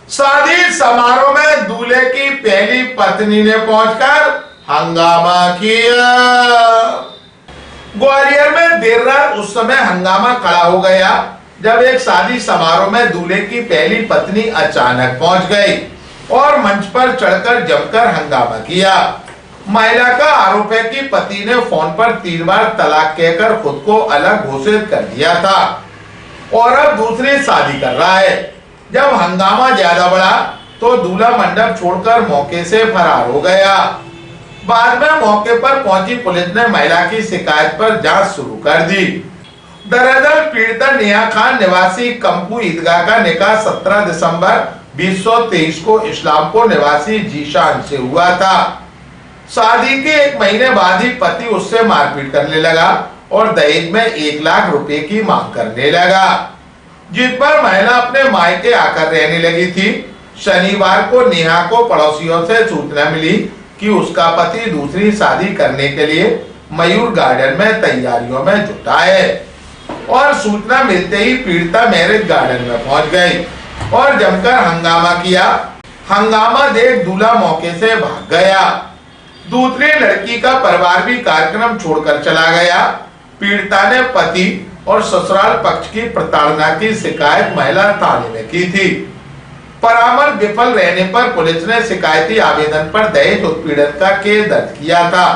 शादी समारोह में दूल्हे की पहली पत्नी ने पहुंचकर हंगामा किया। ग्वालियर में देर रात उस समय हंगामा खड़ा हो गया जब एक शादी समारोह में दूल्हे की पहली पत्नी अचानक पहुंच गई और मंच पर चढ़कर जमकर हंगामा किया। महिला का आरोप है कि पति ने फोन पर 3 बार तलाक कहकर खुद को अलग घोषित कर दिया था और अब दूसरी शादी कर रहा है। जब हंगामा ज्यादा बढ़ा तो दूल्हा मंडप छोड़कर मौके से फरार हो गया। बाद में मौके पर पहुंची पुलिस ने महिला की शिकायत पर जांच शुरू कर दी। दरअसल पीड़िता नेहा खान निवासी कंपू ईदगाह का निकाह 17 दिसंबर 2023 को इस्लामपुर निवासी जीशान से हुआ था। शादी के 1 महीने बाद ही पति उससे मारपीट करने लगा और दहेज में 1 लाख रुपए की मांग करने लगा, जिस पर महिला अपने मायके आकर रहने लगी थी। शनिवार को नेहा को पड़ोसियों से सूचना मिली कि उसका पति दूसरी शादी करने के लिए मयूर गार्डन में तैयारियों में जुटा है और सूचना मिलते ही पीड़िता मैरिज गार्डन में पहुंच गई और जमकर हंगामा किया। हंगामा देख दूल्हा मौके से भाग गया। दूसरी लड़की का परिवार भी कार्यक्रम छोड़कर चला गया। पीड़िता ने पति और ससुराल पक्ष की प्रताड़ना की शिकायत महिला थाने में की थी। परामर्श विफल रहने पर पुलिस ने शिकायती आवेदन पर दहेज उत्पीड़न का केस दर्ज किया था।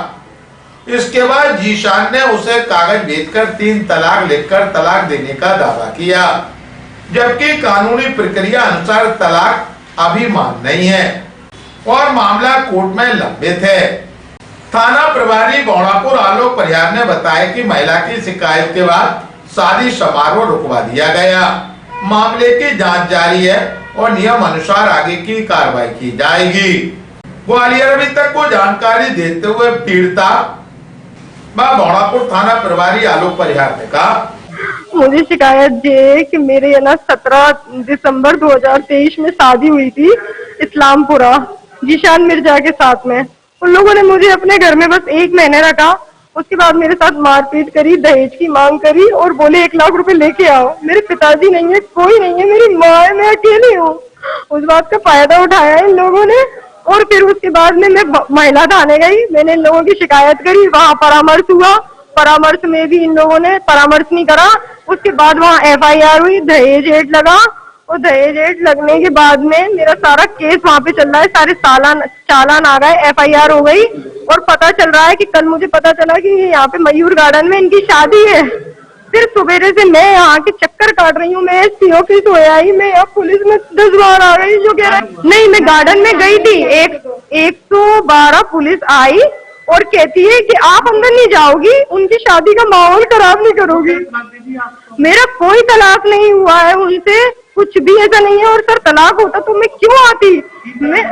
इसके बाद जीशान ने उसे कागज भेजकर 3 तलाक लिखकर तलाक देने का दावा किया, जबकि कानूनी प्रक्रिया अनुसार तलाक अभी मान्य नहीं है और मामला कोर्ट में लंबित है। थाना प्रभारी बौड़ापुर आलोक परिहार ने बताया कि महिला की शिकायत के बाद शादी समारोह रुकवा दिया गया। मामले की जांच जारी है और नियम अनुसार आगे की कार्रवाई की जाएगी। ग्वालियर अभी तक को जानकारी देते हुए पीड़िता बौड़ापुर थाना प्रभारी आलोक परिहार ने कहा, मुझे शिकायत ये कि मेरे 17 दिसंबर 2023 में शादी हुई थी इस्लामपुरा जीशान मिर्जा के साथ में। उन लोगों ने मुझे अपने घर में बस 1 महीने रखा। उसके बाद मेरे साथ मारपीट करी, दहेज की मांग करी और बोले 1 लाख रुपए लेके आओ। मेरे पिताजी नहीं है, कोई नहीं है, मेरी माँ है, मैं अकेली हूँ। उस बात का फायदा उठाया इन लोगों ने और फिर उसके बाद में मैं महिला थाने गई। मैंने इन लोगों की शिकायत करी, वहाँ परामर्श हुआ। परामर्श में भी इन लोगों ने परामर्श नहीं करा। उसके बाद वहाँ FIR हुई, दहेज रेट लगा और दहेज रेट लगने के बाद में मेरा सारा केस वहाँ पे चल रहा है। सारे चालान आ गए, FIR हो गई और पता चल रहा है कि कल मुझे पता चला कि यहाँ पे मयूर गार्डन में इनकी शादी है। फिर सुबेरे से मैं यहाँ के चक्कर काट रही हूँ। मैं SC ऑफिस हो आई, मैं अब पुलिस में 10 बार आ गई जो कह रहा है नहीं। मैं गार्डन में गई थी, 112 पुलिस आई और कहती है कि आप अंदर नहीं जाओगी, उनकी शादी का माहौल खराब नहीं करोगी। मेरा कोई तलाक नहीं हुआ है उनसे, कुछ भी ऐसा नहीं है। और सर तलाक होता तो मैं क्यों आती? मैं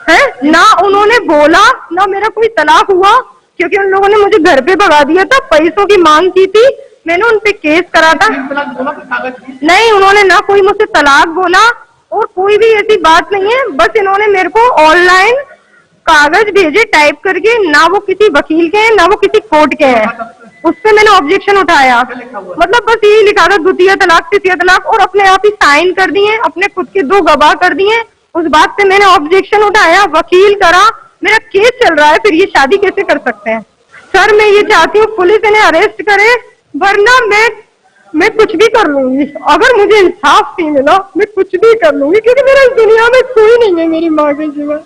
है ना, उन्होंने बोला ना मेरा कोई तलाक हुआ, क्योंकि उन लोगों ने मुझे घर पे भगा दिया था। पैसों की मांग की थी, मैंने उन पे केस करा था। नहीं, उन्होंने ना कोई मुझसे तलाक बोला और कोई भी ऐसी बात नहीं है। बस इन्होंने मेरे को ऑनलाइन कागज भेजे टाइप करके, ना वो किसी वकील के हैं ना वो किसी कोर्ट के हैं। उस पे मैंने ऑब्जेक्शन उठाया। मतलब बस यही लिखा था द्वितीय तलाक, तृतीय तलाक और अपने आप ही साइन कर दिए, अपने खुद के 2 गवाह कर दिए। उस बात पे मैंने ऑब्जेक्शन उठाया, वकील करा, मेरा केस चल रहा है। फिर ये शादी कैसे कर सकते हैं? सर मैं ये चाहती हूँ पुलिस इन्हें अरेस्ट करे, वरना मैं कुछ भी कर लूंगी। अगर मुझे इंसाफ नहीं मिला मैं कुछ भी कर लूंगी, क्योंकि मेरा इस दुनिया में कोई नहीं है मेरी माँ के सिवा।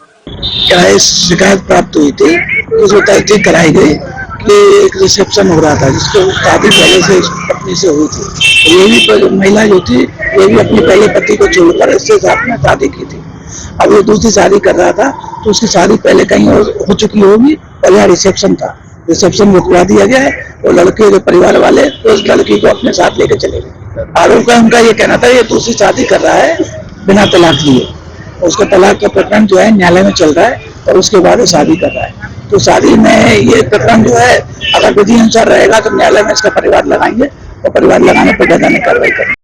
शिकायत प्राप्त हुई थी, उसको तहकीक कराई गई कि एक रिसेप्शन हो रहा था जिसको शादी पहले से पत्नी से हुई थी। ये भी महिला जो थी ये भी अपने पहले पति को छोड़कर इसके साथ में शादी की थी। अब ये दूसरी शादी कर रहा था तो उसकी शादी पहले कहीं और हो चुकी होगी और यहाँ रिसेप्शन था। रिसेप्शन रुकवा दिया गया है और लड़के जो परिवार वाले तो उस लड़की को अपने साथ लेके चले गए। आरोप का उनका ये कहना था ये दूसरी शादी कर रहा है बिना तलाक लिए। उसका तलाक का प्रकरण जो है न्यायालय में चल रहा है और उसके बाद वो शादी कर रहा है। तो शादी में ये प्रकरण जो है अगर विधि अनुसार रहेगा तो न्यायालय में इसका परिवार लगाएंगे और परिवार लगाने पर ज्यादा कार्रवाई करेंगे।